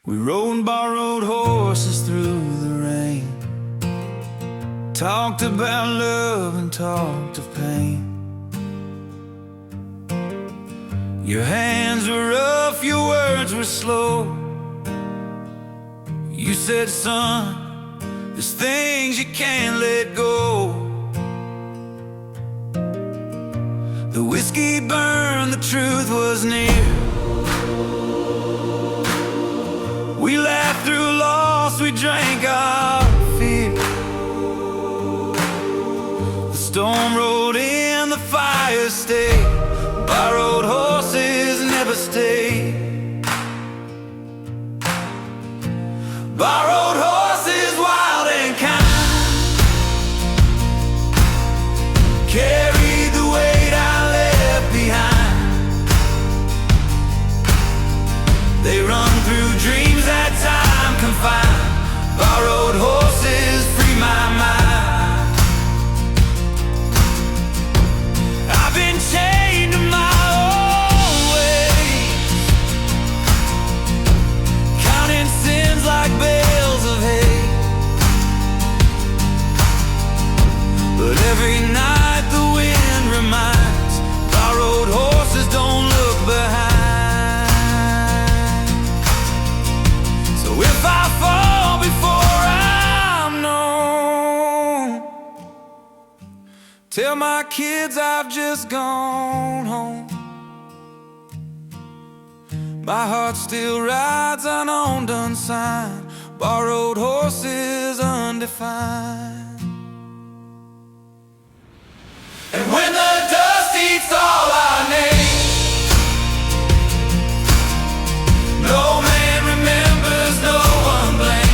We rode borrowed horses through the rain, talked about love and talked of pain. Your hands were rough, your words were slow. You said, son, there's things you can't let go. The whiskey burned, the truth was near. We laughed through loss, we drank our fear. The storm rolled in, the fire stayed. Borrowed horses never stayed. Borrowed horses, wild and kind, carried the weight I left behind. They run through dreams that time confined. Borrowed horses free my mind. I've been chained to my own ways, counting sins like bales of hay. But every night the wind reminds, borrowed horses don't look behind. If I fall before I'm known, tell my kids I've just gone home. My heart still rides unowned, unsigned, borrowed horses undefined. And when the dust eats all our names, no man remembers, no one blames.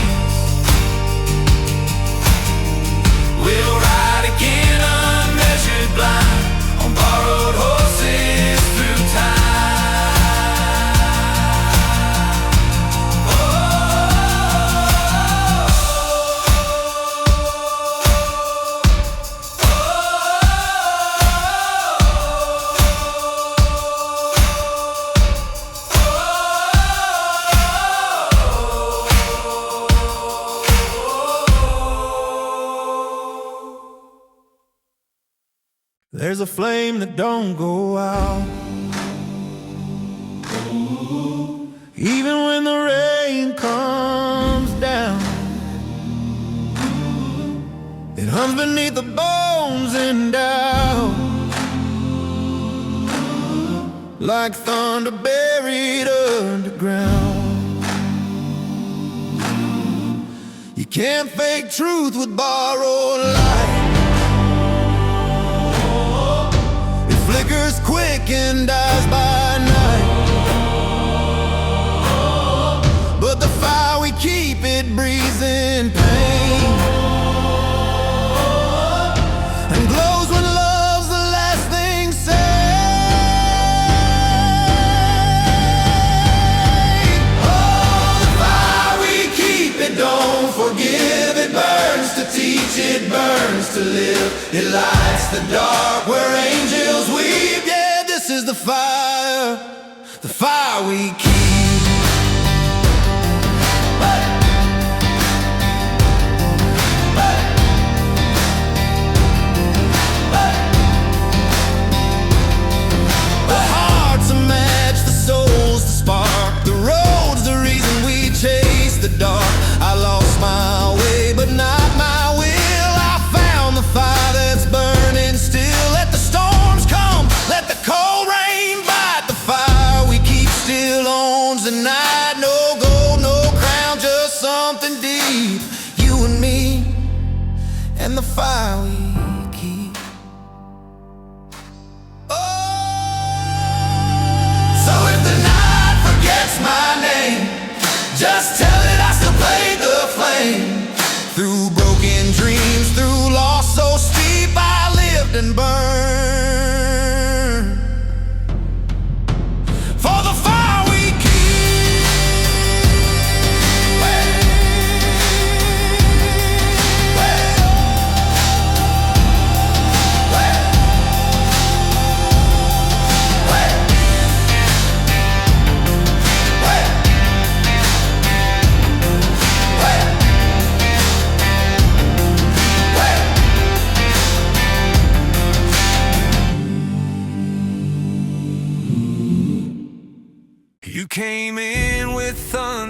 We'll ride again unmeasured blind, on borrowed horses through time. There's a flame that don't go out, even when the rain comes down. It hums beneath the bones in doubt, like thunder buried underground. You can't fake truth with borrowed light. Flickers quick and dies by night, but the fire we keep, it breathes in pain, and glows when love's the last thing said. Oh, the fire we keep, it don't forgive. It burns to teach, it burns to live. It lights the dark where angels weep. Yeah, this is the fire we keep. The heart's a match, the soul's the spark, the road's the reason we chase the dark. I lost my way, but not my will. I found the fire that's burning still. Let the storms come, let the cold rain bite. The fire we keep still owns the night. No gold, no crown, just something deep. You and me, and the fire we keep. Oh, so if the night forgets my name, just tell it I still played the flame. Through broken dreams, through loss so steep, I lived and burned for the fire we keep.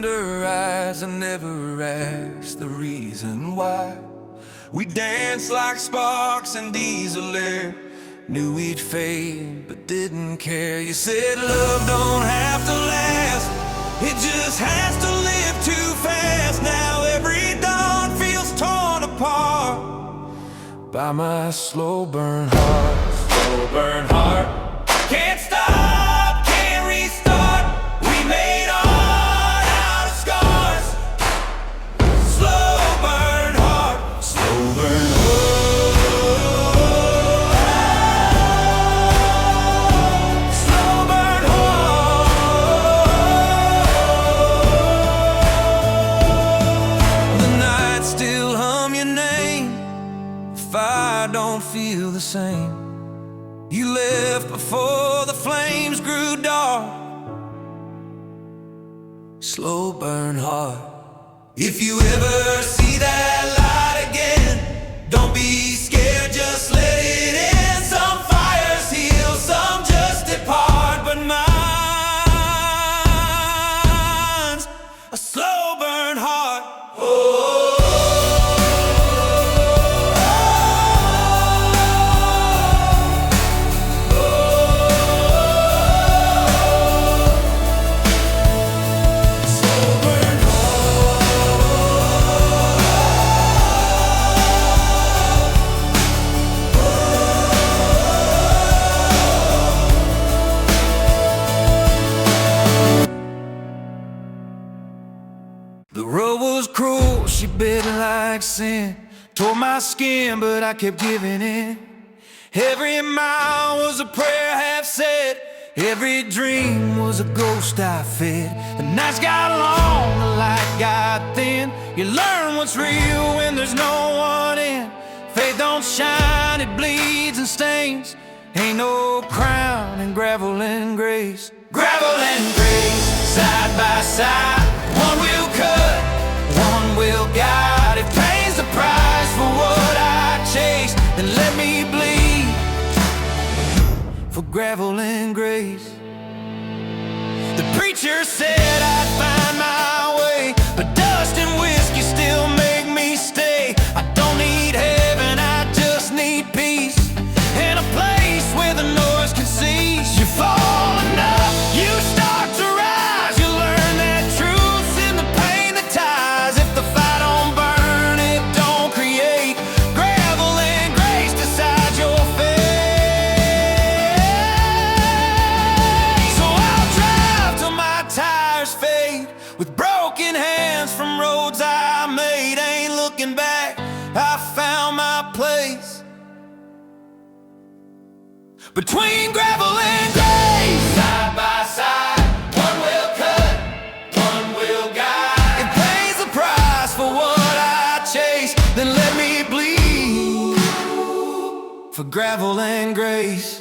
under eyes. I never asked the reason why. We danced like sparks in diesel air. Knew we'd fade, but didn't care. You said love don't have to last, it just has to live too fast. Now every dawn feels torn apart by my slow burn heart. Slow burn heart. Can't stop, can't restart. We made art out of scars. Slow burn heart. Slow burn heart. Slow burn heart. The night still hum your name. Fire don't feel the same. You left before the flames grew dark. Slow burn heart. If you ever see that light again, don't be scared, just let it in. Some fires heal, some just depart, but mine's a slow burn heart. Oh. The road was cruel, she bit like sin. Tore my skin, but I kept giving in. Every mile was a prayer half said. Every dream was a ghost I fed. The nights got long, the light got thin. You learn what's real when there's no one in. Faith don't shine, it bleeds and stains. Ain't no crown in gravel and grace. Gravel and grace, side by side. One will cut, one will guide. If pain's the price for what I chase, then let me bleed for gravel and grace. The preacher said I'd find my way, but dust and whiskey still make me stay. I don't need heaven, I just need peace, and a place where the noise can cease. You fall enough, you start to rise. You learn that truth's in the pain that ties. If the fire don't burn, it don't create. Gravel and grace decide your fate. So I'll drive till my tires fade, with broken hands from roads I made. Ain't looking back, I found my place between gravel and grace. Side by side, one will cut, one will guide. It pays the price for what I chase, then let me bleed for gravel and grace.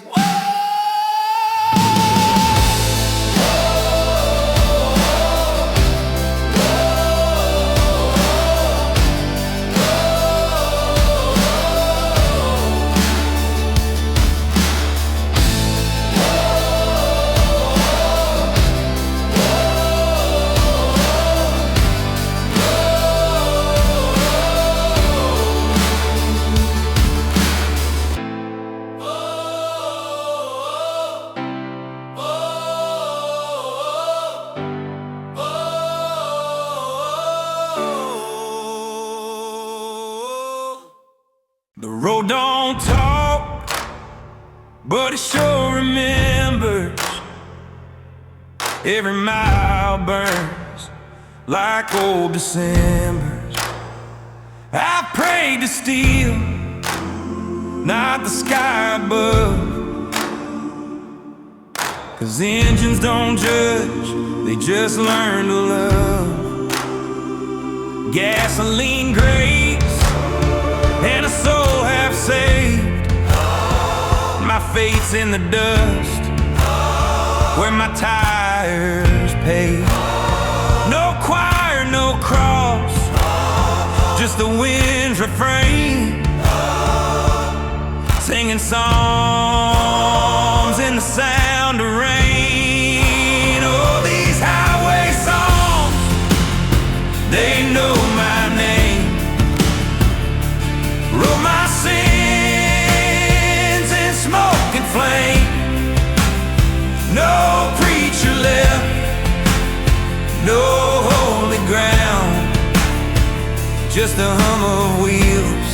The road don't talk, but it sure remembers. Every mile burns like old Decembers. I prayed to steal, not the sky above, 'cause engines don't judge, they just learn to love. Gasoline grace and a soul half saved. My fate's in the dust where my tires paved. No choir, no cross, just the wind's refrain, singing songs in the sound of rain. Oh, these highway songs They know my name, wrote my sins in smoke and flame. No preacher left, no holy ground, just the hum of wheels,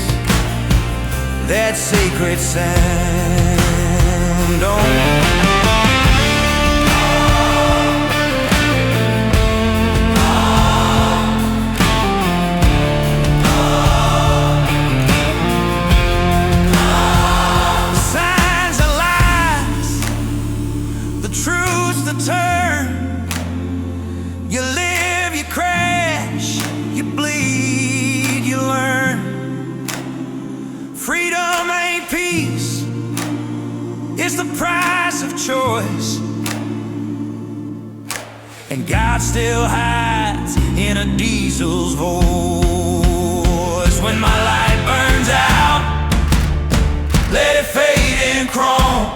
that sacred sound. Signs of lies, the truth's the turn. You live, you crash, you bleed, you learn. Freedom ain't peace, it's the price of choice. And God still hides in a diesel's voice. When my light burns out, let it fade in chrome.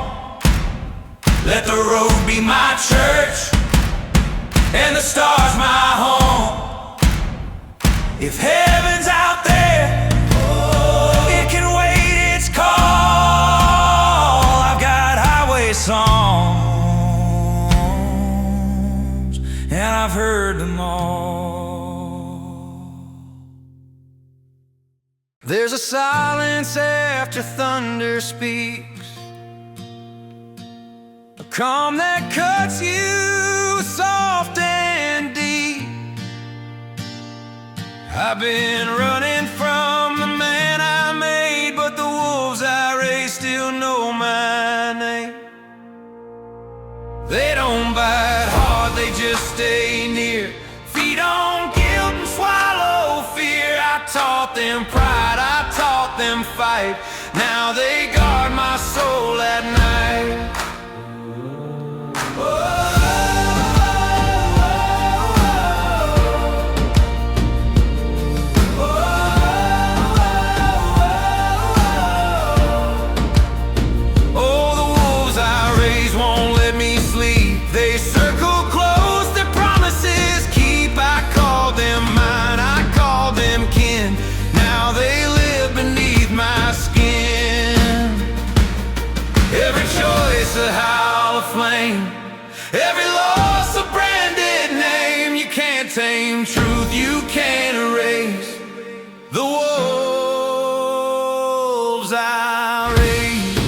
Let the road be my church and the stars my home. If heaven's out there, it can wait its call. I've got highway songs, and I've heard them all. There's a silence after thunder speaks, a calm that cuts you soft and deep. I've been running from the man I made, but the wolves I raised still know my name. They don't bite hard, they just stay near. Feed on guilt and swallow fear. I taught them pride, I taught them fight. Now they guard my soul at night. A howl of flame, every loss a branded name. You can't tame truth, you can't erase the wolves I raised.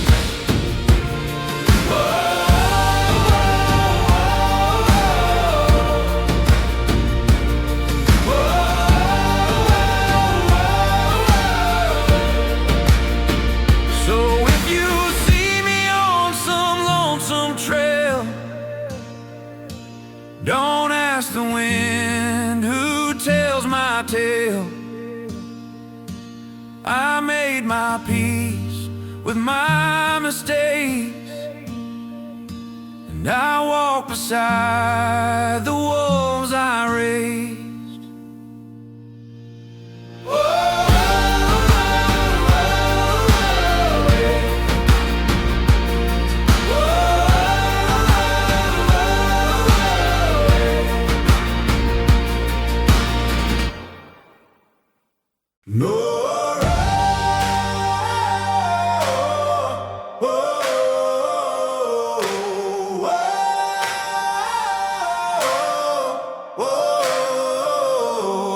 So if you see me on some lonesome trail, don't ask the wind who tells my tale. I made my peace with my mistakes, and I walk beside the wolves I raised. No.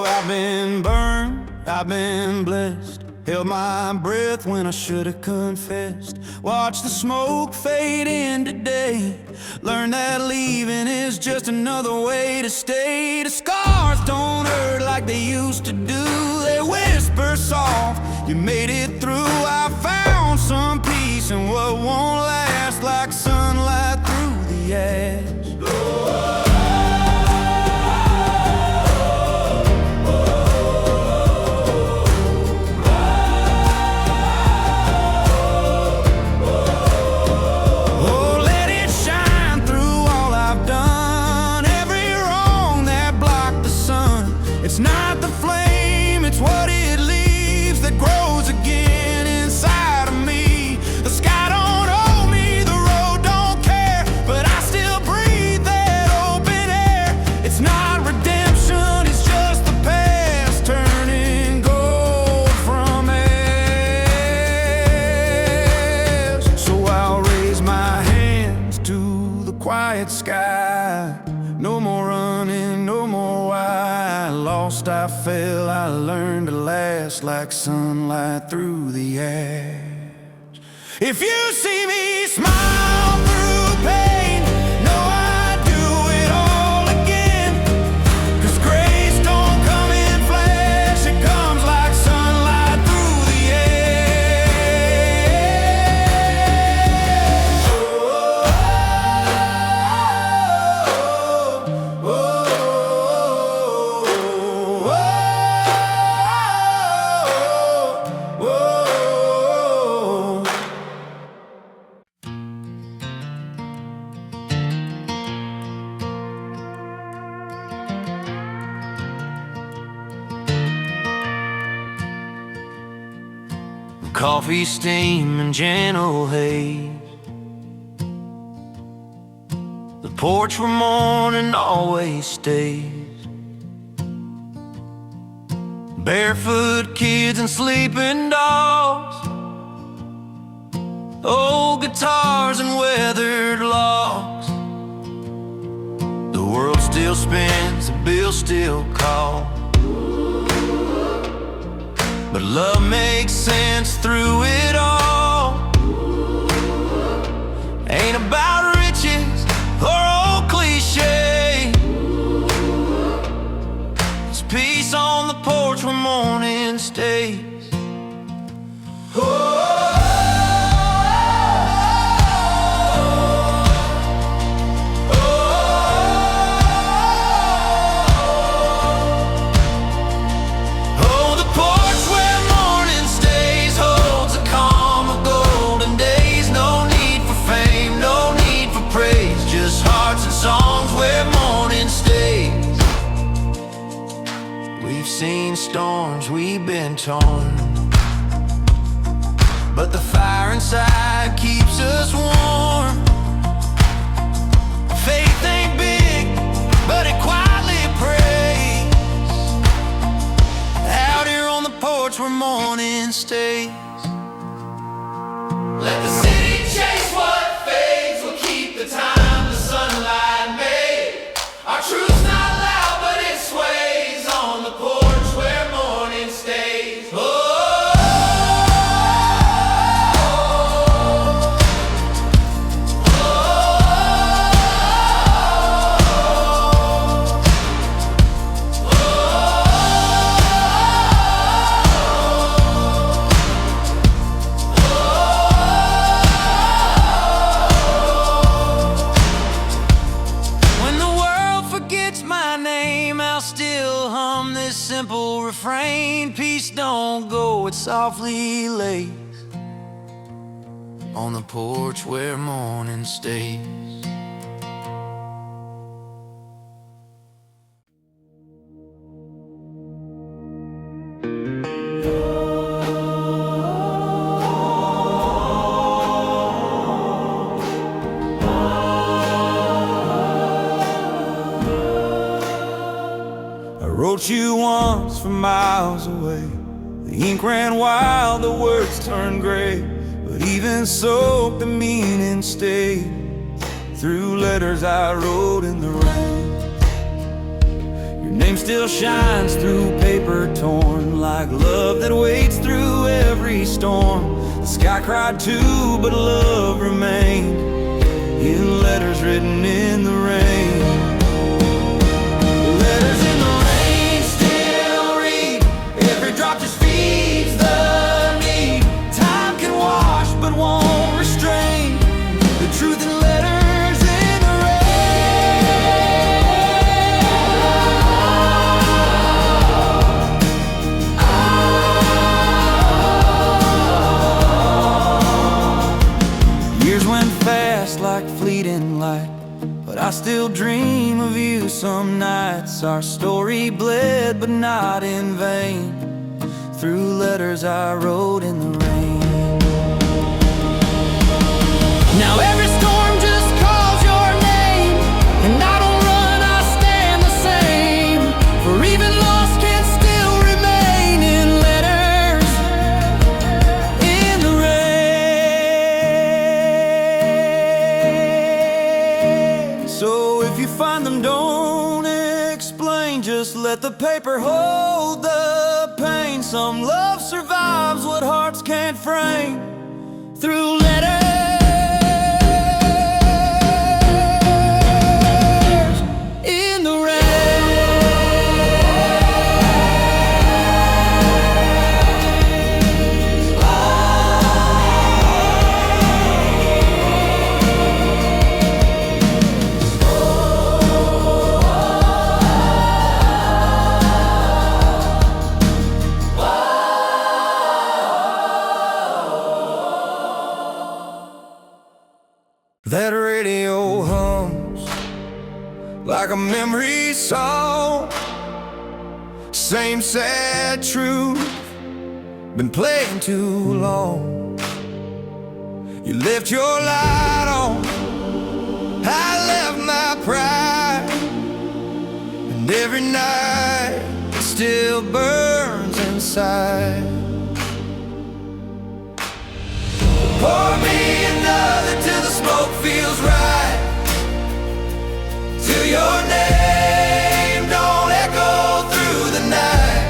I've been burned, I've been blessed, held my breath when I should have confessed. Watched the smoke fade into day, learned that leaving is just another way to stay. The scars don't hurt like they used to do, they whisper soft, you made it through. I found some peace in what won't last, like sunlight through the ash. It's not the flame, it's what it leaves that grows again inside of me. The sky don't owe me, the road don't care, but I still breathe that open air. It's not redemption, it's just the past. lost, I fell, I learned to last like sunlight through the ash. If you see me smile through pain, know I'd do it all again. 'Cause grace don't come in flesh, it comes like sunlight through the air. Oh, oh, oh, oh, oh, oh. Coffee steam and gentle haze, the porch where morning always stays. Barefoot kids and sleeping dogs, old guitars and weathered logs. The world still spins, the bills still call, but love makes sense through it all. Ain't about riches or old cliche, it's peace on the porch where morning stays. Songs where morning stays. We've seen storms, we've been torn, but the fire inside keeps us warm. Faith ain't big, but it quietly prays. Out here on the porch where morning stays. Let the city chase what fades, we'll keep the time the sunlight made. Our truth's not loud, but it sways on the porch where morning stays. Oh, simple refrain, peace don't go, it softly lays on the porch where morning stays. Wrote you once from miles away. The ink ran wild, the words turned gray, but even so, the meaning stayed through letters I wrote in the rain. Your name still shines through paper torn, like love that waits through every storm. The sky cried too, but love remained in letters written in the rain. Letters in the rain still read, every drop just feeds the need. Time can wash but won't restrain the truth in letters in the rain. Years went fast like fleeting light, but I still dream of you some nights. Our story bled, but not in vain, through letters I wrote in the rain. Now every storm just calls your name, and I don't run, I stand the same. For even lost can still remain in letters in the rain. So if you find them, don't explain, just let the paper hold the pain. Some love survives what hearts can't frame. Through letters in the rain. That radio hums like a memory song. Same sad truth, been playing too long. You left your light on, I left my pride, and every night it still burns inside. Pour me another till the smoke feels right, till your name don't echo through the night.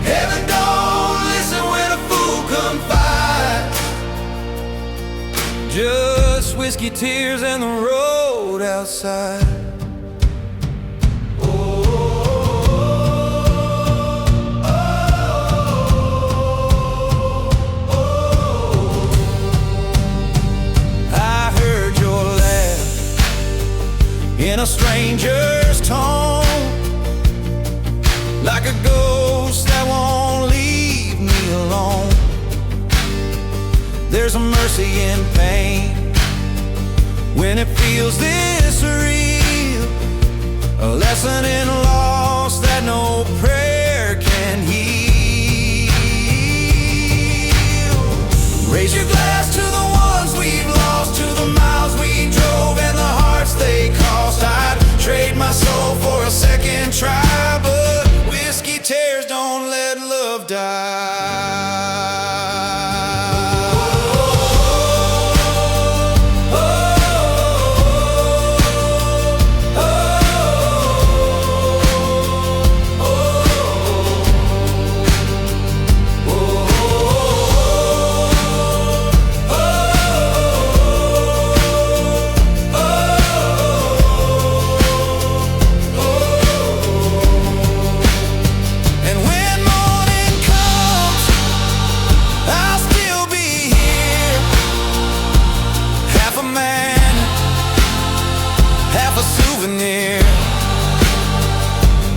Heaven don't listen when a fool confides. Just whiskey, tears, and the road outside. In a stranger's tone, like a ghost that won't leave me alone. There's a mercy in pain when it feels this real, a lesson in loss that no prayer can heal. Raise your glass to the ones we've lost, to the miles we drove and the hearts they cost. I'd trade my soul for a second try, but whiskey tears don't let love die.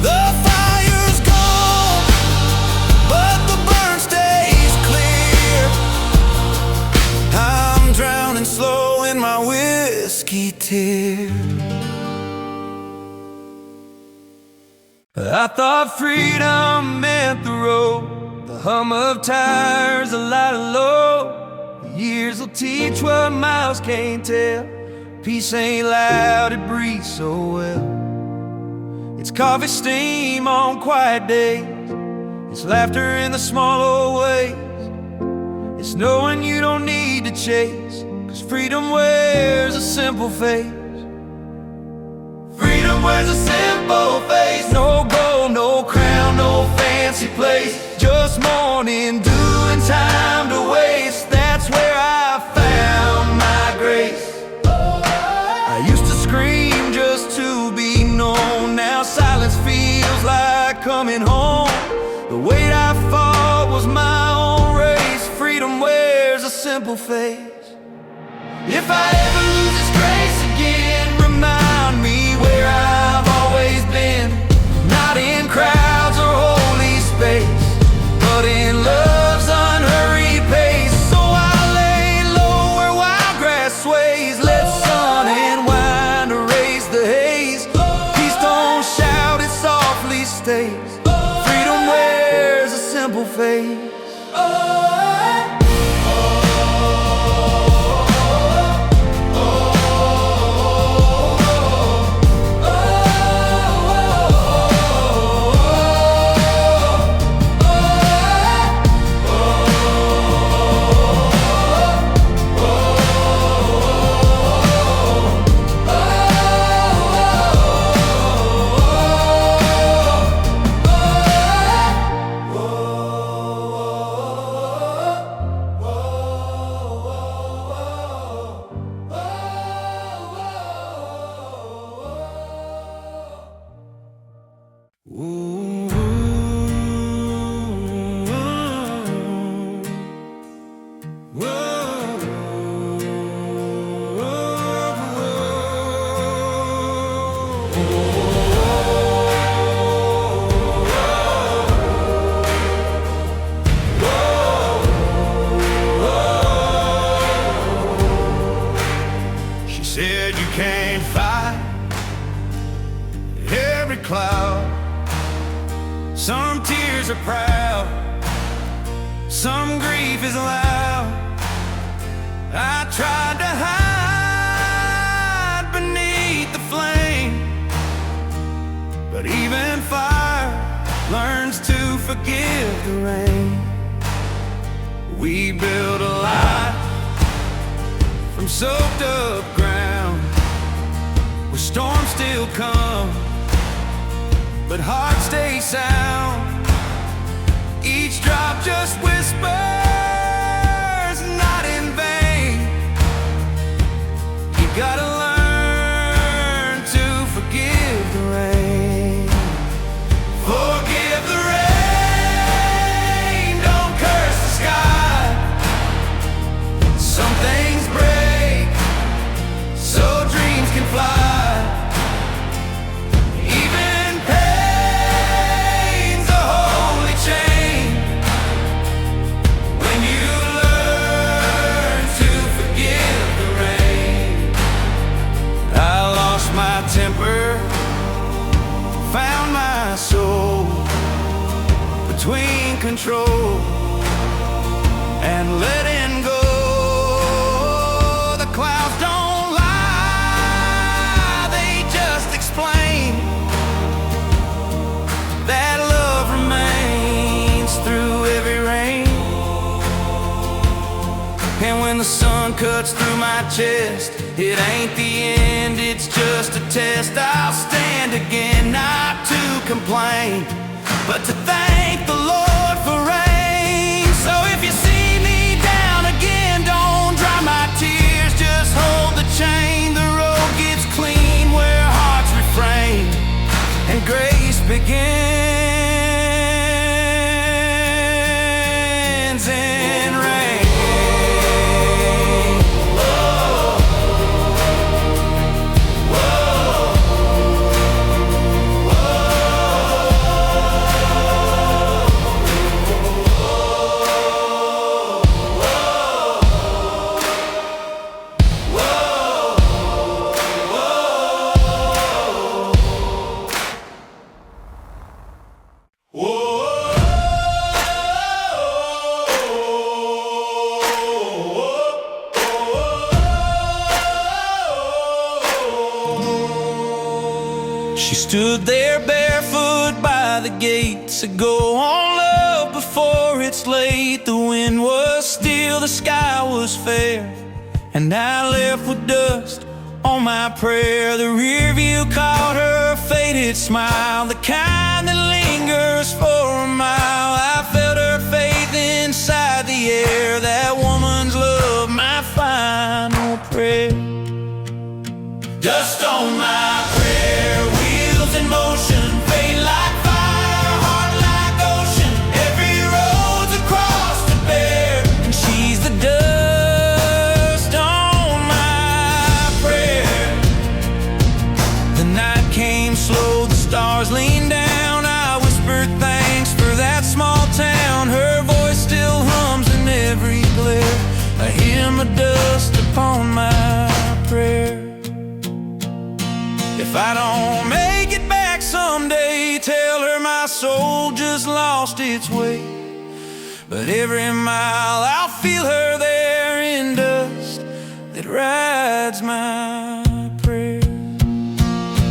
The fire's gone, but the burn stays clear. I'm drowning slow in my whiskey tear. I thought freedom meant the road, the hum of tires, the light of low. Years will teach what miles can't tell. Peace ain't loud, it breathes so well. It's coffee steam on quiet days, it's laughter in the small old ways. It's knowing you don't need to chase, 'cause freedom wears a simple face. Freedom wears a simple face. No gold, no crown, no fancy place, just morning dew and time to waste. That's where I found my grace. I used to scream just to be known. Now silence feels like coming home. The weight I fought was my own race. Freedom wears a simple face. If I ever lose its grace again, remind me where I've always been. Not in crowds or holy space, but in love's unhurried pace. So I lay low where wild grass sways. Let sun and wine erase the haze. Peace don't shout, it softly stays. Freedom wears a simple face. every cloud. Some tears are proud, some grief is loud. I tried to hide beneath the flame, but even fire learns to forgive the rain. We build a life from soaked up ground, where storms still come, but hearts stay sound. Each drop just whispers, not in vain. You gotta learn to forgive the rain. Forgive the rain, don't curse the sky. Some things break so dreams can fly. Found my soul between control and letting go. The clouds don't lie, they just explain that love remains through every rain. And when the sun cuts through my chest, it ain't the end, it's just a test. I'll stand again, not to complain, but to thank the Lord for rain. So if you see me down again, don't dry my tears, just hold the chain. The road gets clean where hearts refrain and grace begins in rain. She stood there barefoot by the gate, said go on love before it's late. The wind was still, the sky was fair, and I left with dust on my prayer. The rear view caught her faded smile, the kind that lingers for a mile. I felt her faith inside the air, that woman's love, my final prayer. Dust on my prayer, wheels in motion, fade like fire, heart like ocean. Every road's a cross to bear, and she's the dust on my prayer. The night came slow, the stars leaned down. I whispered thanks for that small town. Her voice still hums in every glare, a hymn of dust upon my prayer. If I don't make it back someday, tell her my soul just lost its way. But every mile I'll feel her there in dust that rides my prayer.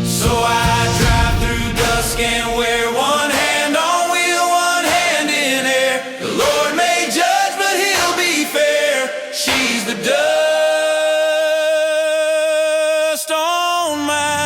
So I drive through dusk and wear one hand on wheel, one hand in air. The Lord may judge, but He'll be fair. She's the dust on my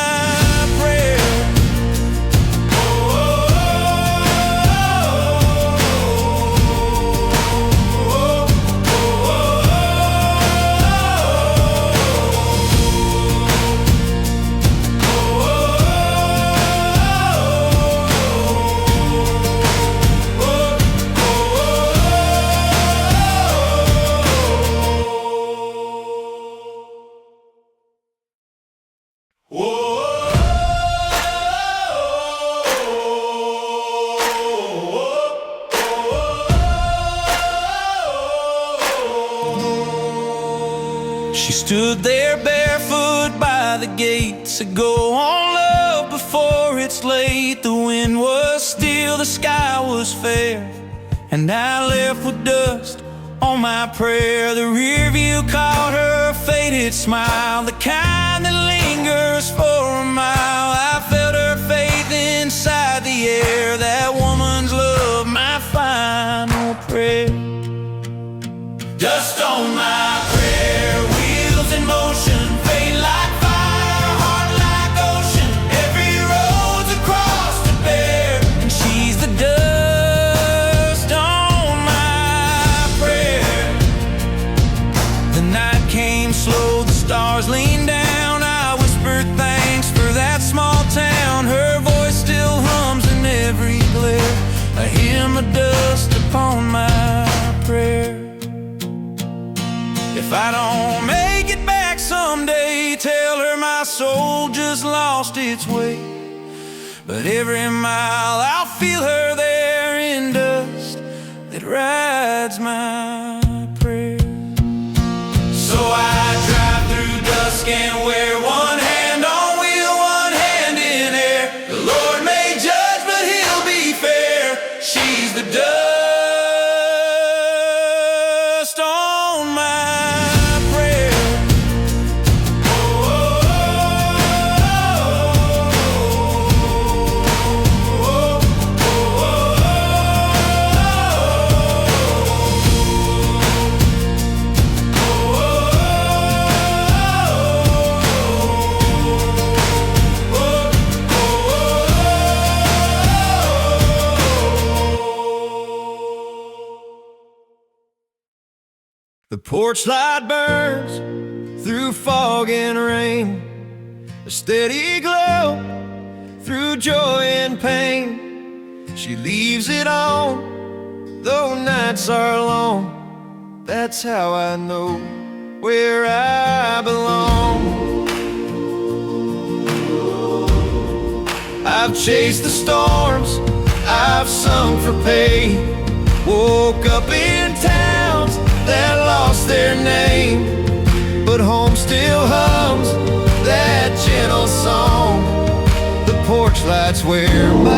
She stood there barefoot by the gate, said go on love before it's it's late, the wind was still, the sky was fair, and I left with dust on my prayer. The rear view caught her faded smile, the kind that lingers for a mile. I felt her faith inside the air, that woman's love, my final prayer. Dust on my prayer, wheels in motion, fade like fire, heart like ocean. Every road's a cross to bear, and she's the dust on my prayer. The night came slow, the stars leaned down. I whispered thanks for that small town. Her voice still hums in every glare, a hymn of dust upon my prayer. If I don't make it back someday, tell her my soul just lost its way. But every mile I'll feel her there in dust that rides my prayer. So I drive through dusk and wear one hand on wheel, one hand in air. The Lord may judge, but He'll be fair. She's the dust on my The porch light burns through fog and rain, a steady glow through joy and pain. She leaves it on, though nights are long. That's how I know where I belong. I've chased the storms, I've sung for pay, woke up in towns that lost their name, but home still hums that gentle song. The porch light's where my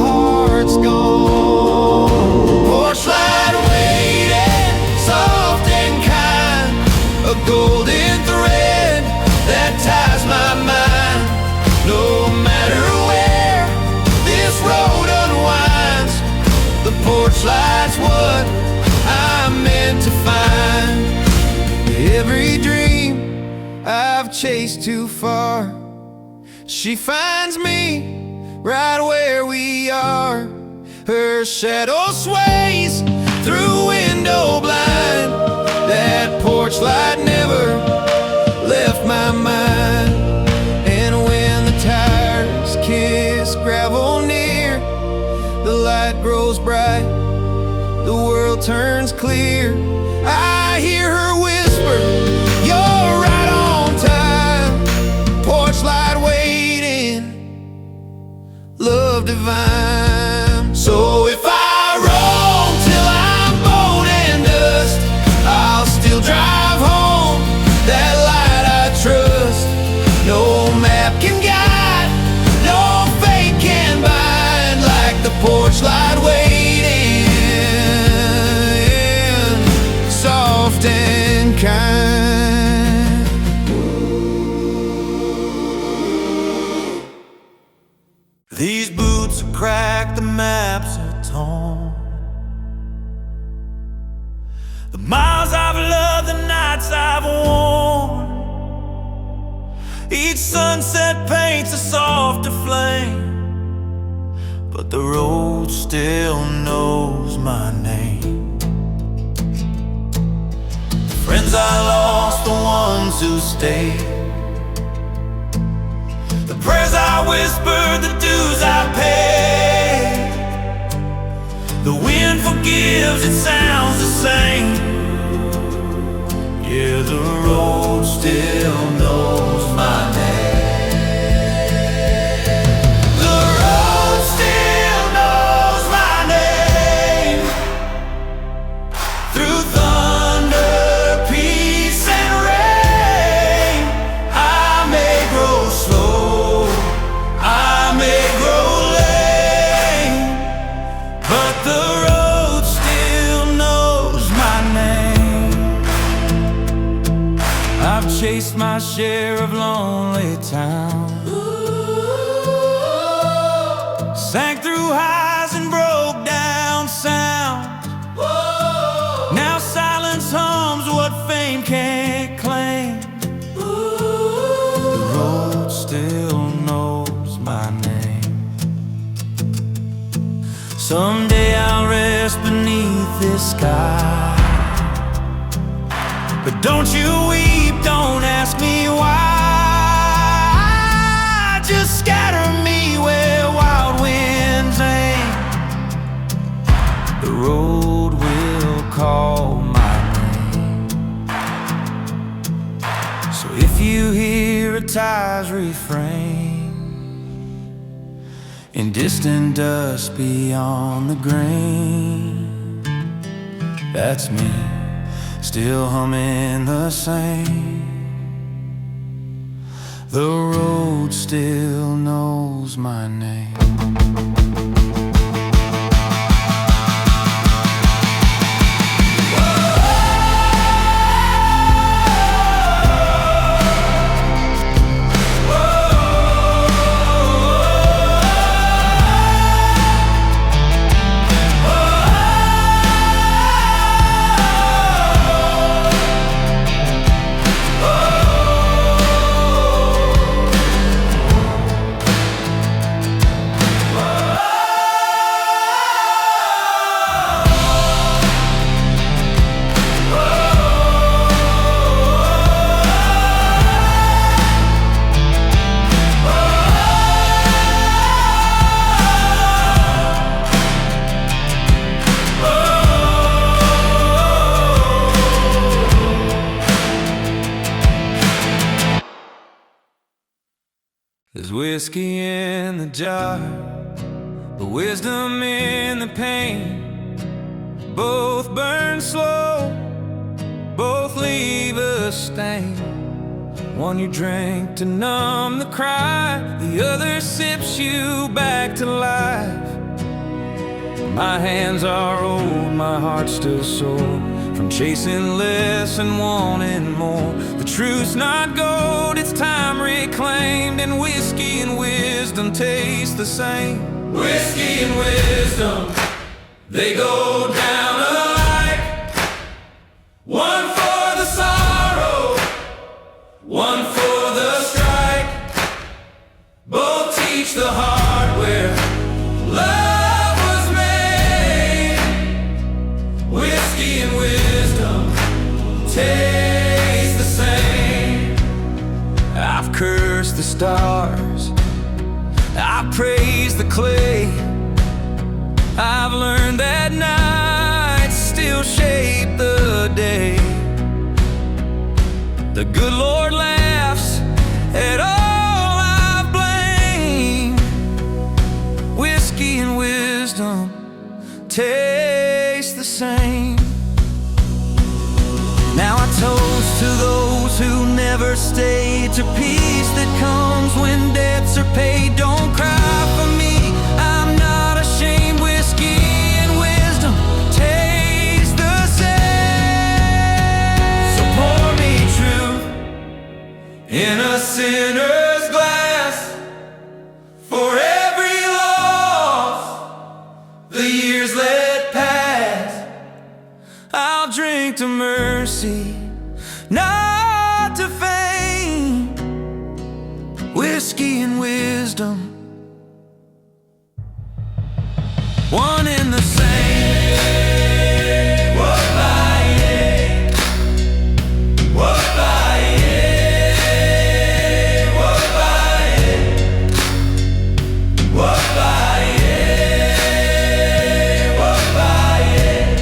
heart's gone. Porch light waiting, soft and kind, a golden thread that ties my mind. No matter where this road unwinds, the porch light's what I'm meant to find. Every dream I've chased too far, she finds me right where we are. Her shadow sways through window blind, that porch light never left my mind. And when the tires kiss gravel near, the light grows bright, the world turns clear. I hear her whisper, you're right on time. Porch light waiting, love divine. So if I roam till I'm bone and dust, I'll still drive home that light I trust. No map can guide, no fate can bind like the porch light waiting, soft and kind. These boots are cracked, the maps are torn. The miles I've loved, the nights I've worn. Each sunset paints a softer flame, but the road still knows my name. Friends I lost, the ones who stayed, the prayers I whispered, the dues I paid. The wind forgives, it sounds the same. Yeah, the road still knows my name. The road still knows my name. Through thunder, peace and rain, I may grow slow, I may grow faced my share of lonely towns, sank through highs and broke down sounds. Now silence hums what fame can't claim. The road still knows my name. Someday I'll rest beneath this sky, but don't you weep, don't ask me why. Just scatter me where wild winds aim. The road will call my name. So if you hear a tire's refrain in distant dust beyond the grain, that's me, still humming the same. The road still knows my name. There's whiskey in the jar, but wisdom in the pain. Both burn slow, both leave a stain. One you drink to numb the cry, the other sips you back to life. My hands are old, my heart's still sore, from chasing less and wanting more. The truth's not gold, it's time reclaimed, and whiskey and wisdom taste the same. Whiskey and wisdom, they go down alike. One for the sorrow, one for the strike. Both teach the heart where love was made. Whiskey and wisdom taste the same. I've cursed the stars, I praise the clay. I've learned that nights still shape the day. The good Lord laughs at all I've blamed. Whiskey and wisdom taste the same. Now I toast to those who never stay, to peace that comes when debts are paid. Don't cry for me, I'm not ashamed. Whiskey and wisdom taste the same. So pour me truth in a sinner's glass. For every loss the years let pass, I'll drink to mercy, not to fame. Whiskey and wisdom, one in the same. What by it? What by it? What by it? What by it? What by it?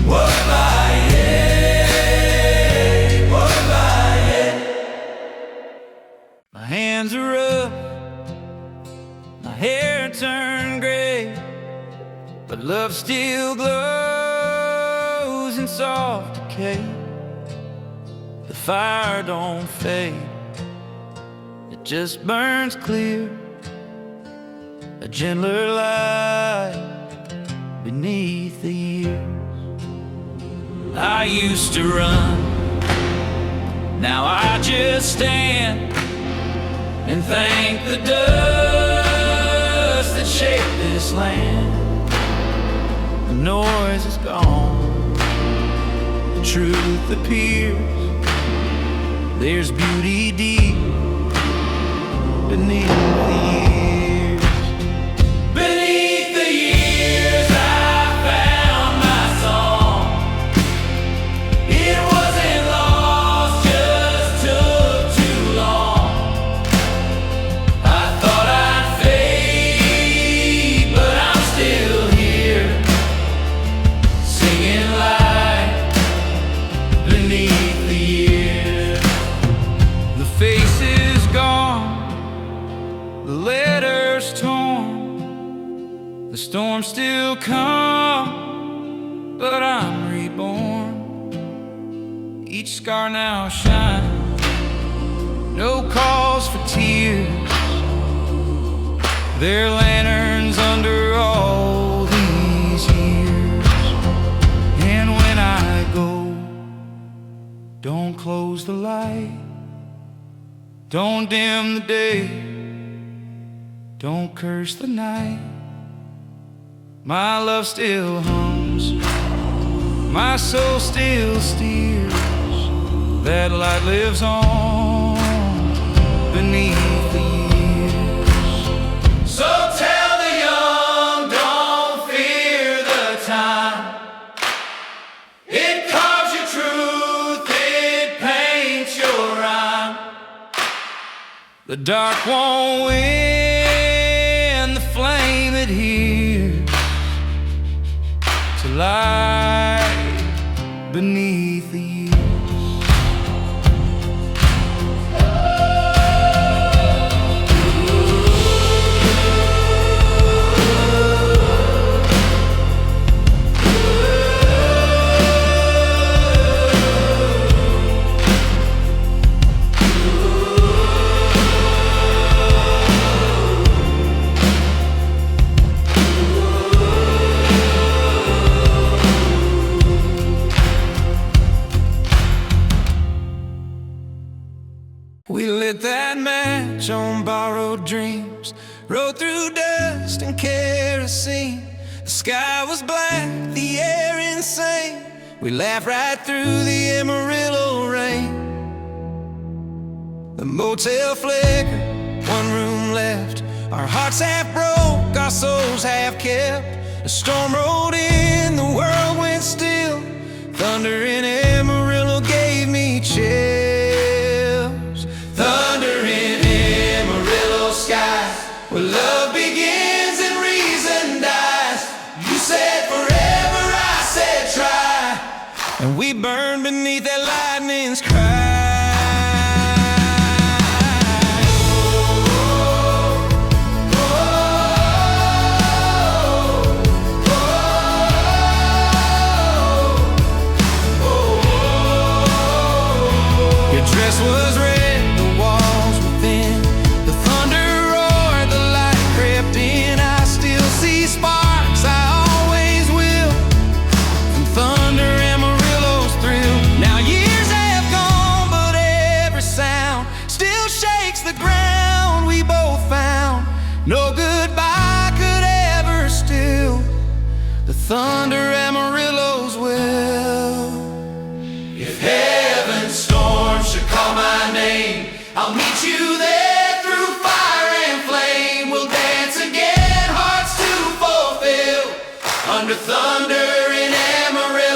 What by it? What by it? My hands are rough, my hair turned gray, but love still glows in soft decay. The fire don't fade, it just burns clear, a gentler light beneath the years. I used to run Now I just stand and thank the dust that shaped this land. The noise is gone, the truth appears. There's beauty deep beneath the years. Beneath the years I found my song. It wasn't lost, just took too long. I thought I'd fade, but I'm still here, singing light beneath the years. The face is gone, the letters torn, the storm still comes, but I'm reborn. Each scar now shines, no cause for tears. They're lanterns under all these years. And when I go, don't close the light, don't dim the day, don't curse the night. My love still hums, my soul still steers. That light lives on beneath the years. So tell the young, don't fear the time. It carves your truth, it paints your rhyme. The dark won't win, the flame adheres to light beneath the years. We lit that match on borrowed dreams, rode through dust and kerosene. The sky was black, the air insane. We laughed right through the Amarillo rain. The motel flickered, one room left. Our hearts half broke, our souls half kept. The storm rolled in, the world went still. Thunder in Amarillo gave me chills. Thunder in Amarillo skies, where love begins and reason dies. You said forever, I said try, and we burned beneath that lightning's cry. Your dress was red, no goodbye could ever still the thunder Amarillo's will. If heaven's storm should call my name, I'll meet you there through fire and flame. We'll dance again, hearts to fulfill, under thunder in Amarillo.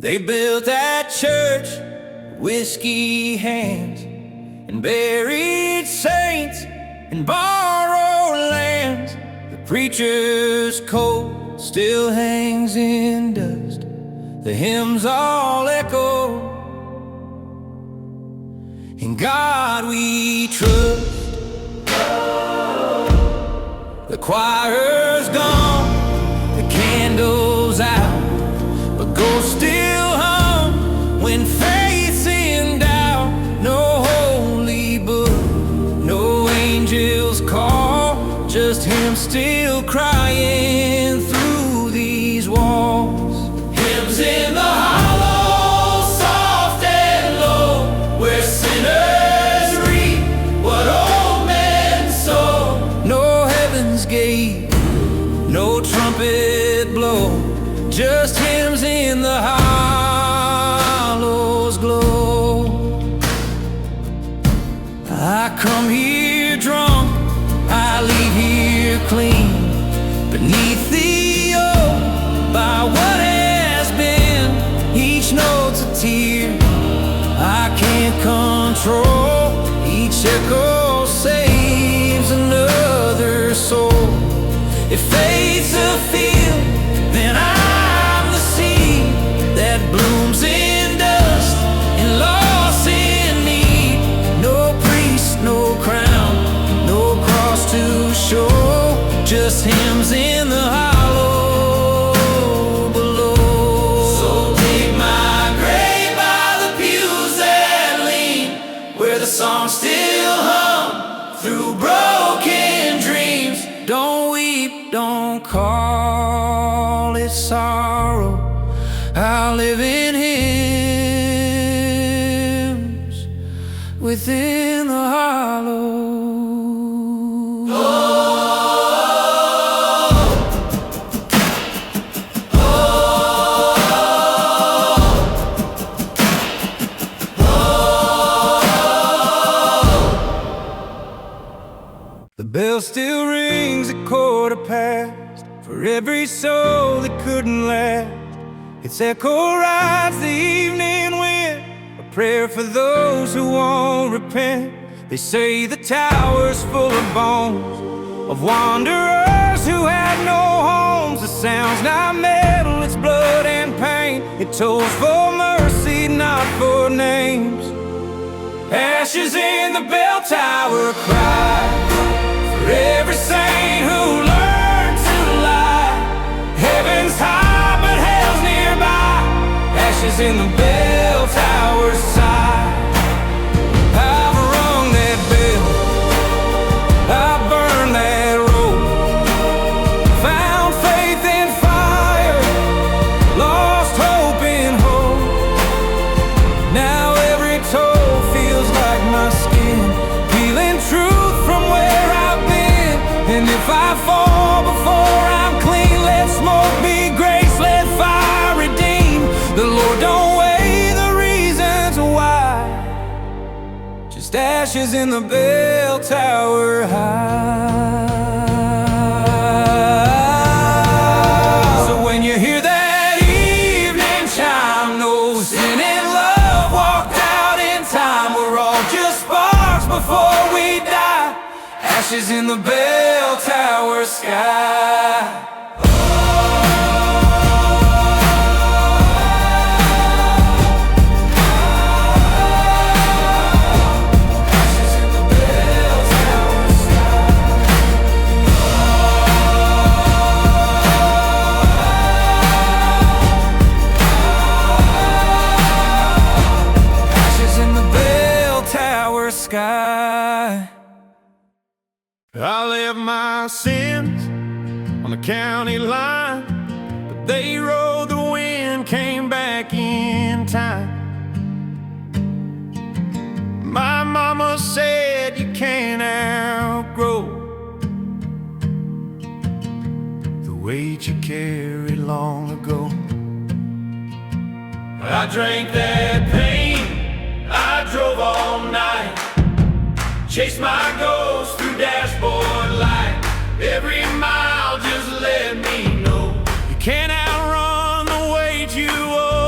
They built that church, whiskey hands, and buried saints in borrowed lands. The preacher's coat still hangs in dust, the hymns all echo God we trust. The choir's gone, the candle's out, but ghosts still hum when faith's in doubt. No holy book, no angels call, just him still crying through these walls. Hymns in the hollow, soft and low, where sinners reap what old men sow. No heaven's gate, no trumpet blow, just hymns in the hollows glow. I come here drunk, I leave here clean, beneath the yoke, by what has been. Each note's a tear I can't control, each echo saves another soul. If faith's a field, then I'm the seed that blooms in dust and lost in need. No priest, no crown, no cross to show, just hymns in the hollow below. So dig my grave by the pews that lean, where the songs still hum through broken dreams. Don't weep, don't call it sorrow, I'll live in hymns within the hollow. The bell still rings at past, for every soul that couldn't last. Its echo rides the evening wind, a prayer for those who won't repent. They say the tower's full of bones of wanderers who had no homes. The sound's not metal, it's blood and pain. It tolls for mercy, not for names. Ashes in the bell tower cry for every saint who learned to lie. Heaven's high, but hell's nearby. Ashes in the bell tower's side. I've rung that bell, I've burned that rope, found faith in fire, lost hope in hope. Now every toe feels like my skin, feeling truth from where I've been. And if I fall before I'm clean, let smoke be grace, let fire redeem. The Lord don't weigh the reasons why, just ashes in the bell tower high. So when you hear that evening chime, no sin and love walked out in time. We're all just sparks before we die. Ashes in the bell tower sky. Sky. I left my sins on the county line, but they rode the wind, came back in time. My mama said you can't outgrow the weight you carried long ago. I drank that pain, I drove all night, chased my ghost through dashboard light. Every mile just let me know you can't outrun the weight you owe.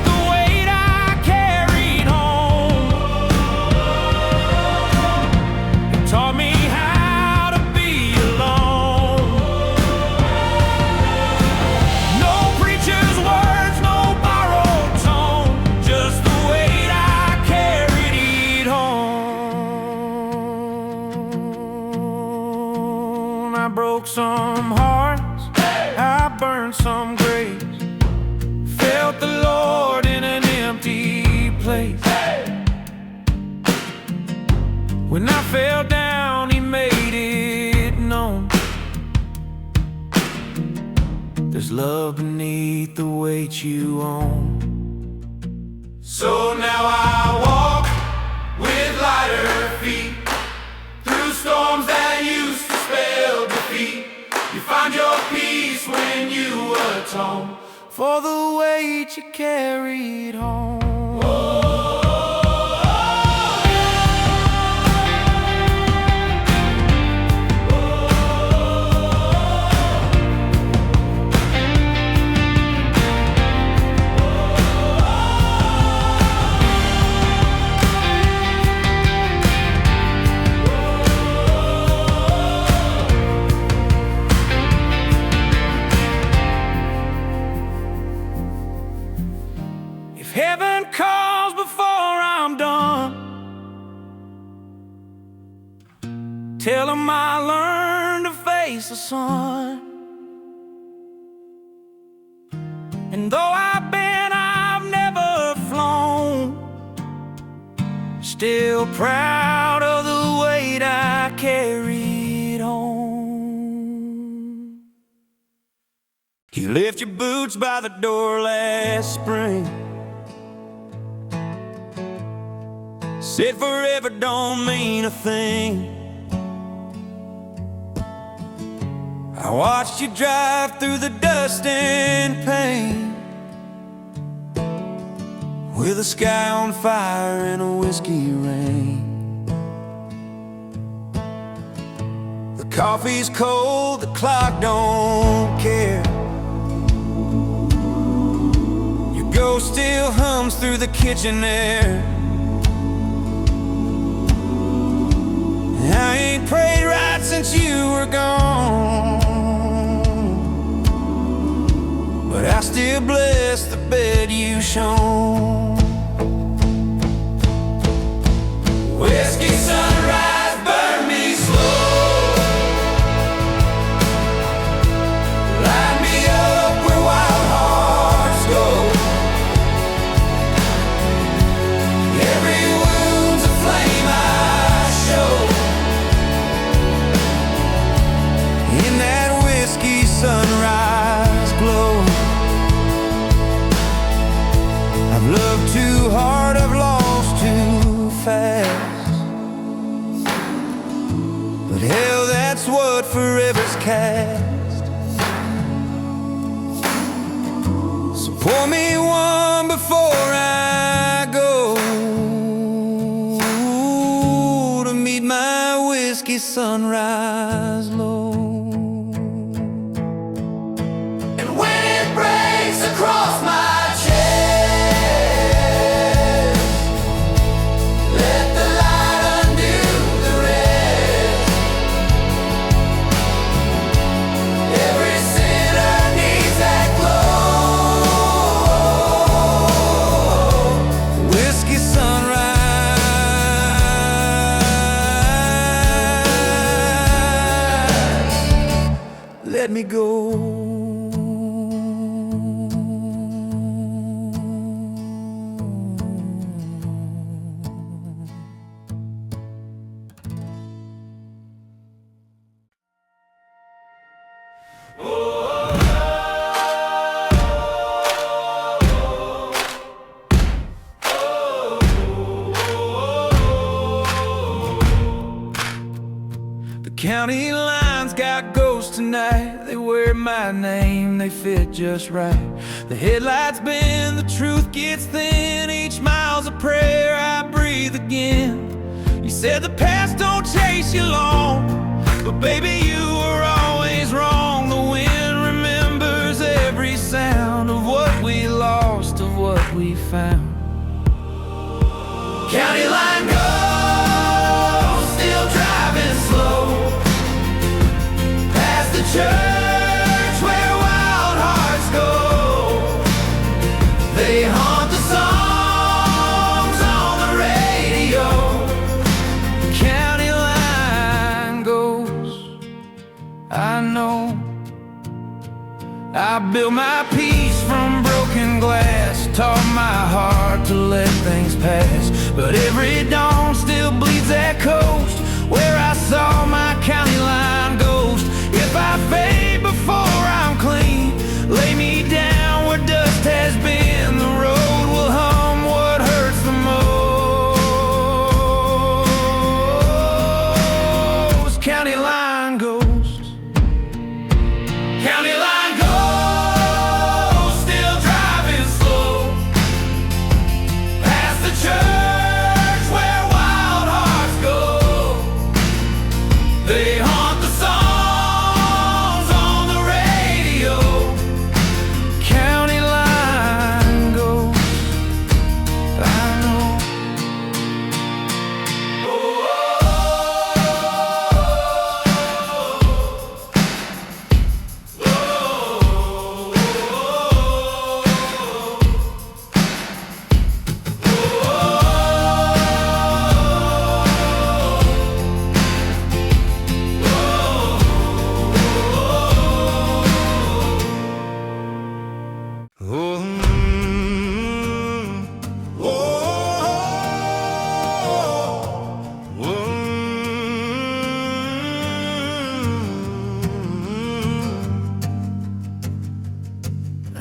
The weight I carried home, it taught me how to be alone. No preacher's words, no borrowed tone, broke some hearts, I burned some graves, felt the Lord in an empty place. When I fell down, He made it known. There's love beneath the weight you own. So now I walk with lighter feet through storms that used to spell defeat. You find your peace when you atone for the weight you carried home. If heaven calls before I'm done, tell Him I learned to face the sun. And though I've never flown, still proud of the weight I carried home. He left your boots by the door last spring, said forever don't mean a thing. I watched you drive through the dust and pain, with the sky on fire and a whiskey rain. The coffee's cold, the clock don't care. Your ghost still hums through the kitchen air. I ain't prayed right since you were gone, but I still bless the bed you shone. Whiskey sunrise burn me slow, light me up where wild hearts go. Every wound's a flame I show. In that whiskey sunrise glow, I've loved too hard, I've lost too fast, but hell, that's what forever's cast. So pour me one before I go to meet my whiskey sunrise low. Across my chest, let the light undo the rest. Every sinner needs that glow. Whiskey sunrise, let me go. County lines got ghosts tonight. They wear my name, they fit just right. The headlights bend, the truth gets thin. Each mile's a prayer I breathe again. You said the past don't chase you long, but baby, you were always wrong. The wind remembers every sound of what we lost, of what we found. County line goes, still driving slow, past the church where wild hearts go. They haunt the songs on the radio. The county line goes, I I built my peace from broken glass, taught my heart to let things pass. But every dawn still bleeds that coast where I saw my county line ghost. If I fade before I'm clean, lay me down where dust has been. The road will hum what hurts the most. County line ghost. County line ghost, still driving slow past the church where wild hearts go. They haunt the songs on the radio. County line ghost, I know.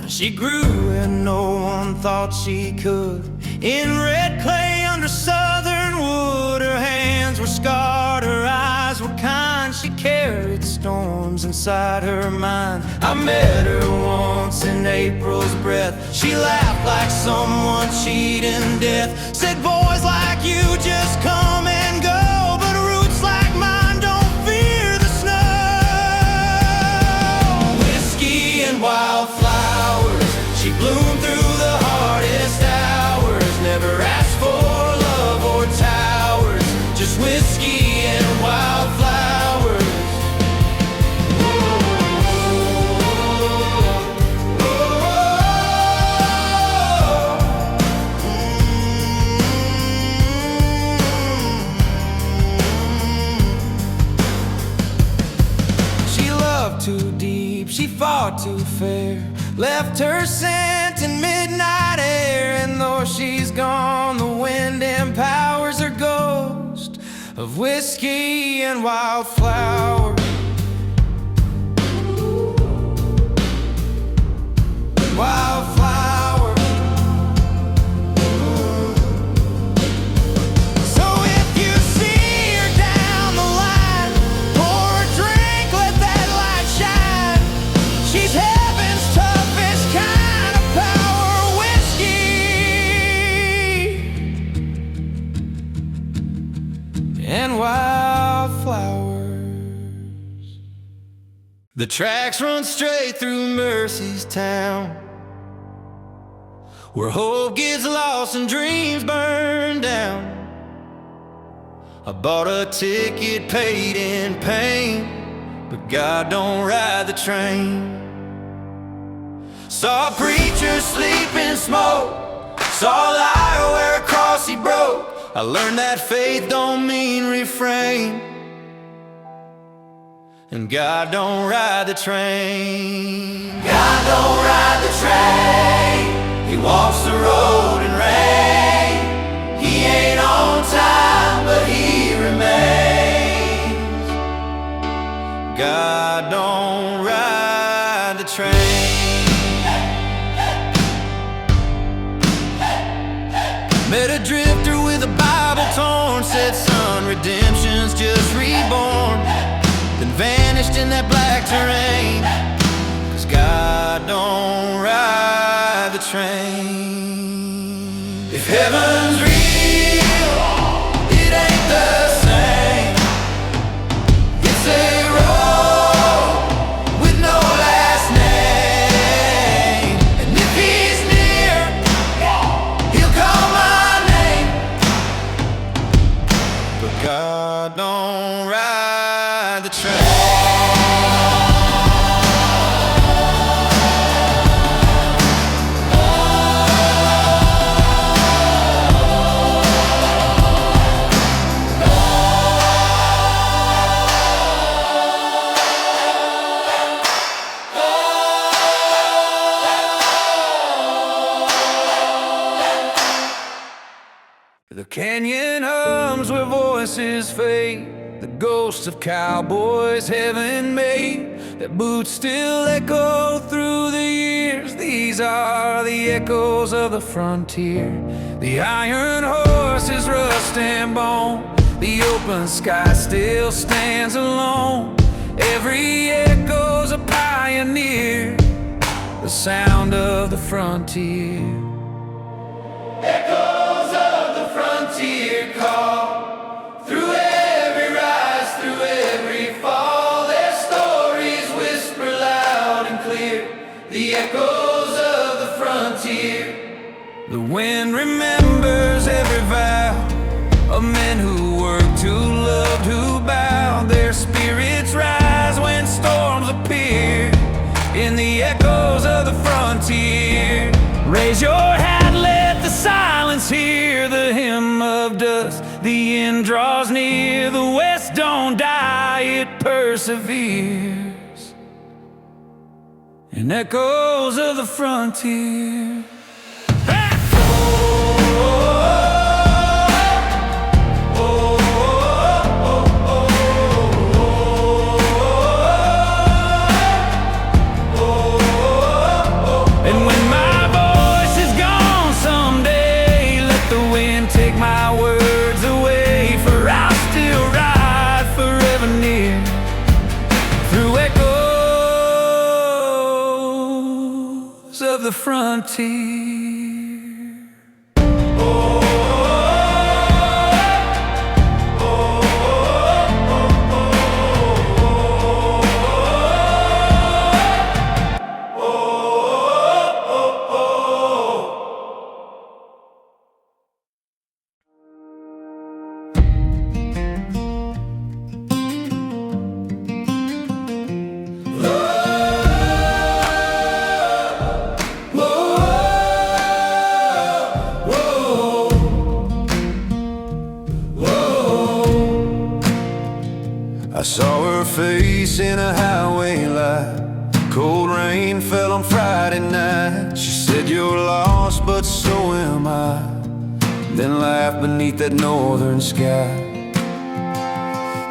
She grew where no one thought she could, in red clay under southern wood. Her hands were scarred, her eyes were kind. She carried storms inside her mind. I met her once in April's breath. She laughed like someone cheating death. Said boys like you just come and go, but roots like mine don't fear the snow. Whiskey and wildflowers, she bloomed through the hardest hours. Never asked for love or towers, just whiskey and wildflowers. She loved too deep, she fought too fair, left her scent in midnight air. And though she's gone, the wind empowers her ghost of whiskey and wildflower. Wildflower. So if you see her down the line, pour a drink, let that light shine. She's heaven's toughest kind of power, whiskey and wildflowers. The tracks run straight through Mercy's town, where hope gets lost and dreams burn down. I bought a ticket, paid in pain, but God don't ride the train. Saw a preacher sleep in smoke, saw a liar wear a cross he broke. I learned that faith don't mean refrain, and God don't ride the train. God don't ride the train, He walks the road in rain. He ain't on time, but He remains. God don't ride the train. Met a drifter with a Bible torn, said son, redemption's just reborn. Then vanished in that black terrain, 'cause God don't ride the train. If heaven's real, it ain't the same. It's a road with no last name. And if He's near, He'll call my name. But God don't ride the train. ghosts of cowboys heaven made, their boots still echo through the years. These are the echoes of the frontier. The iron horse is rust and bone, the open sky still stands alone. Every echo's a pioneer, the sound of the frontier. Echoes of the frontier call through every rise, through every fall. Their stories whisper loud and clear, the echoes of the frontier. The wind remembers every vow of men who worked, who loved, who bowed. Their spirits rise when storms appear in the echoes of the frontier. Raise your hat, let the silence hear the hymn of dust. The end draws near, the west don't die, it perseveres in echoes of the frontier. Of the frontier. I saw her face in a highway light. Cold rain fell on Friday night. She said, "You're lost, but so am I." Then laughed beneath that northern sky.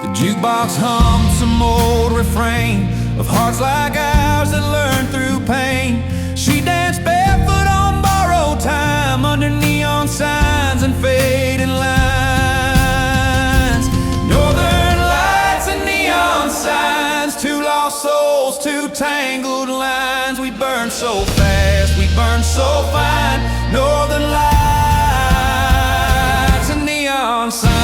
The jukebox hummed some old refrain of hearts like ours that learn through pain. She danced barefoot on borrowed time under neon signs and fading lines. Northern lights and neon signs, two lost souls, two tangled lines. We burned so fast, we burned so fine. Northern lights and neon signs.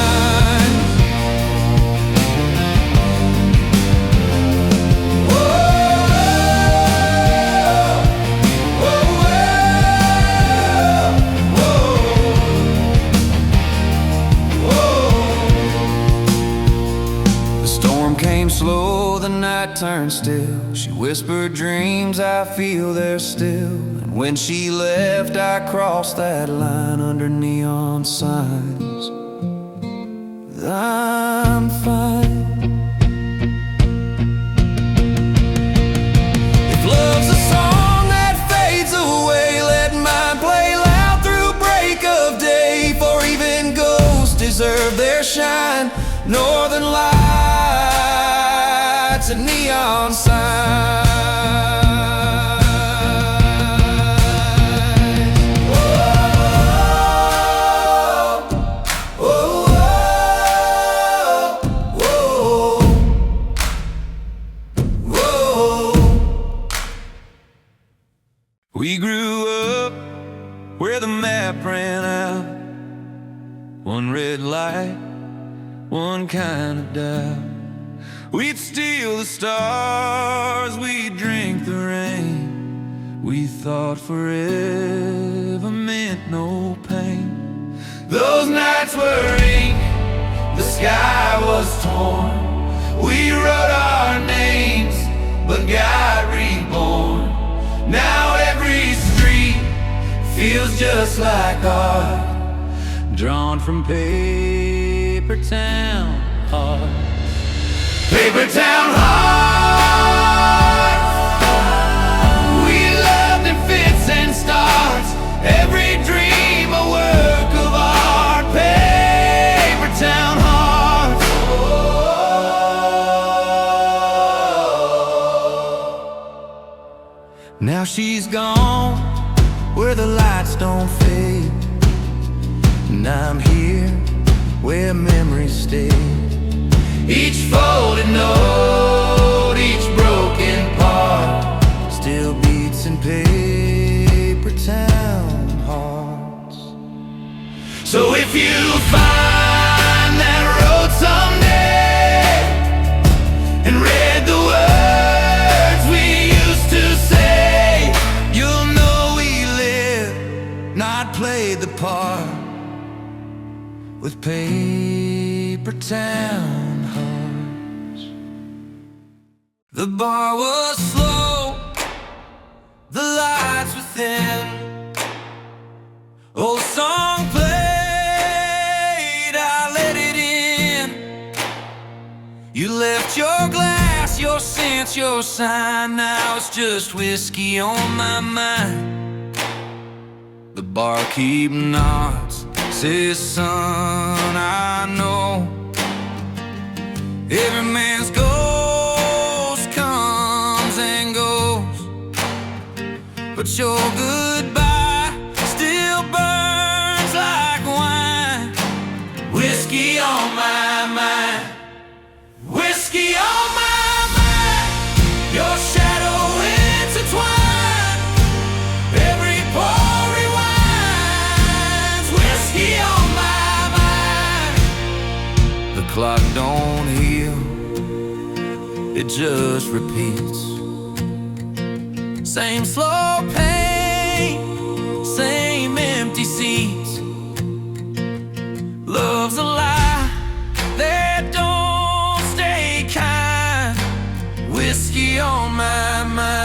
Slow, the night turned still. She whispered dreams, I feel there still. And when she left, I crossed that line under neon signs. I'm fine. If love's a song that fades away, let mine play loud through break of day. For even ghosts deserve their shine. Northern lights and neon signs. Whoa, whoa, whoa, whoa, whoa. We grew up where the map ran out. One red light, one kind of doubt. We'd steal the stars, we'd drink the rain. We thought forever meant no pain. Those nights were ink, the sky was torn. We wrote our names, but got reborn. Now every street feels just like art, drawn from paper town heart. Paper town heart. We loved in fits and starts, every dream a work of art. Paper town heart. Now she's gone where the lights don't fade, and I'm here where memories stay. Each folded note, each broken part still beats in paper town hearts. So if you find that road someday and read the words we used to say, you'll know we lived, not played the part with paper town hearts. The bar was slow, the lights were thin, old song played, I let it in. You left your glass, your scent, your sign. Now it's just whiskey on my mind. The barkeep nods, says, son, I know every man's ghost comes and goes, but your goodbye still burns like wine. Whiskey on my mind, whiskey on my mind, your shadow intertwined, every pore rewinds. Whiskey on my mind. The clock don't heal, it just repeats. Same slow pain, same empty seats. Love's a lie that don't stay kind. Whiskey on my mind.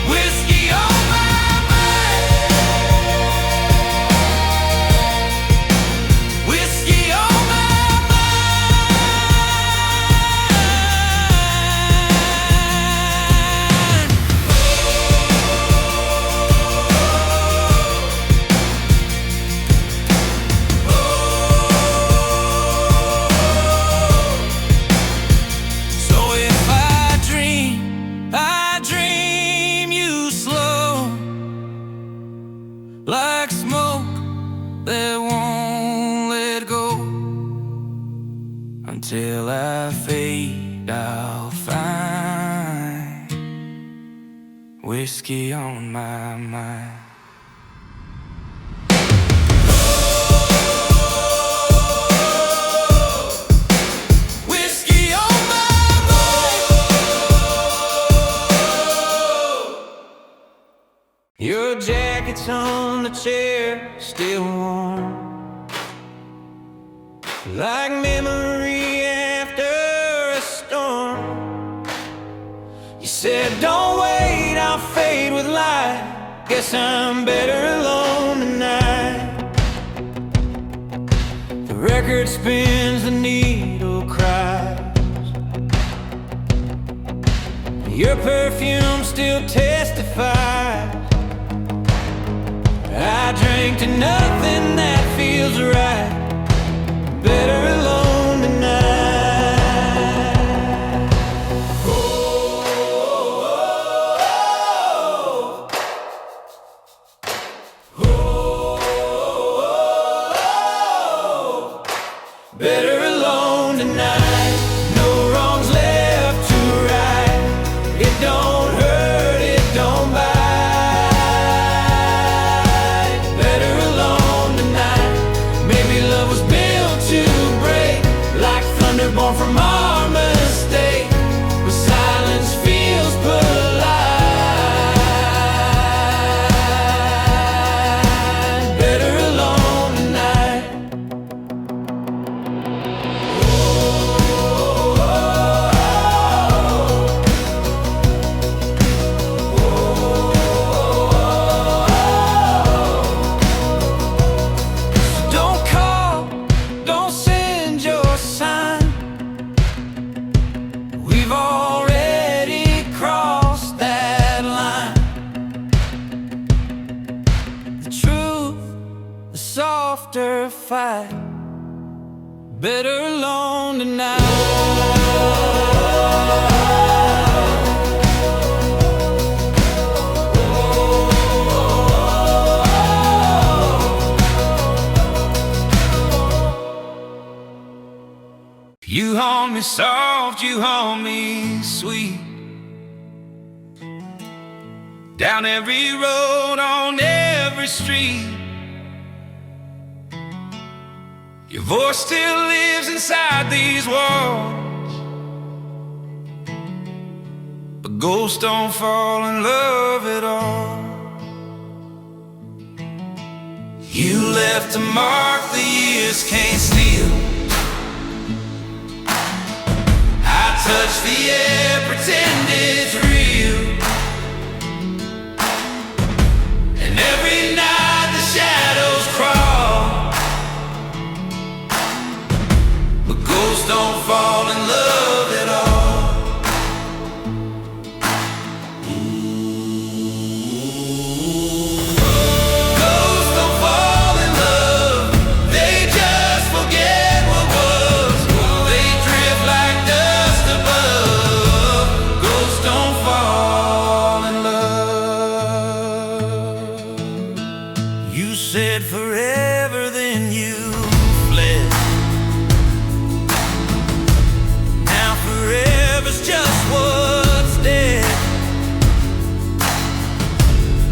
Whiskey on my mind. Whiskey on my mind. So if I dream you slow, like smoke that won't let go. Until I fade, I'll find whiskey on my mind. Whiskey on my mind. Your jacket's on the chair, still warm, like memory after a storm. You said, don't wait, I'll fade with light. Guess I'm better alone tonight. The record spins, the needle cries. Your perfume still testifies. I drank to nothing that feels right. Better alone tonight. Oh, oh, oh, better alone tonight. No wrongs left to right. It don't hurt, it don't bite. Better alone tonight. Maybe love was built to break, like thunder born from our mistake. But silence feels polite. Better alone tonight. Don't call, don't send your sign. We've already crossed that line. The truth, the softer fight. better alone tonight. You haunt me soft, you haunt me sweet. Down every road, on every street, your voice still lives inside these walls. But ghosts don't fall in love at all. You left a mark the years can't steal. Touch the air, pretend it's real. And every night the shadows crawl, but ghosts don't fall in love at all. Ghosts don't fall in love, they just forget what was. They drift like dust above. Ghosts don't fall in love. You said forever, then you fled. Now forever's just what's dead.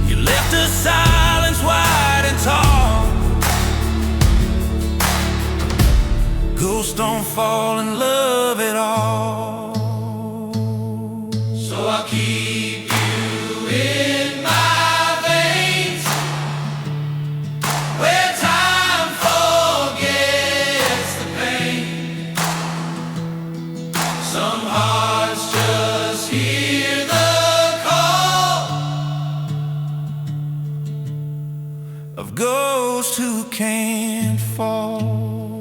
You left a silence wide and tall. Ghosts don't fall in love at all. So I'll keep you in my veins, where time forgets the pain. Some hearts just hear the call of ghosts who can't fall.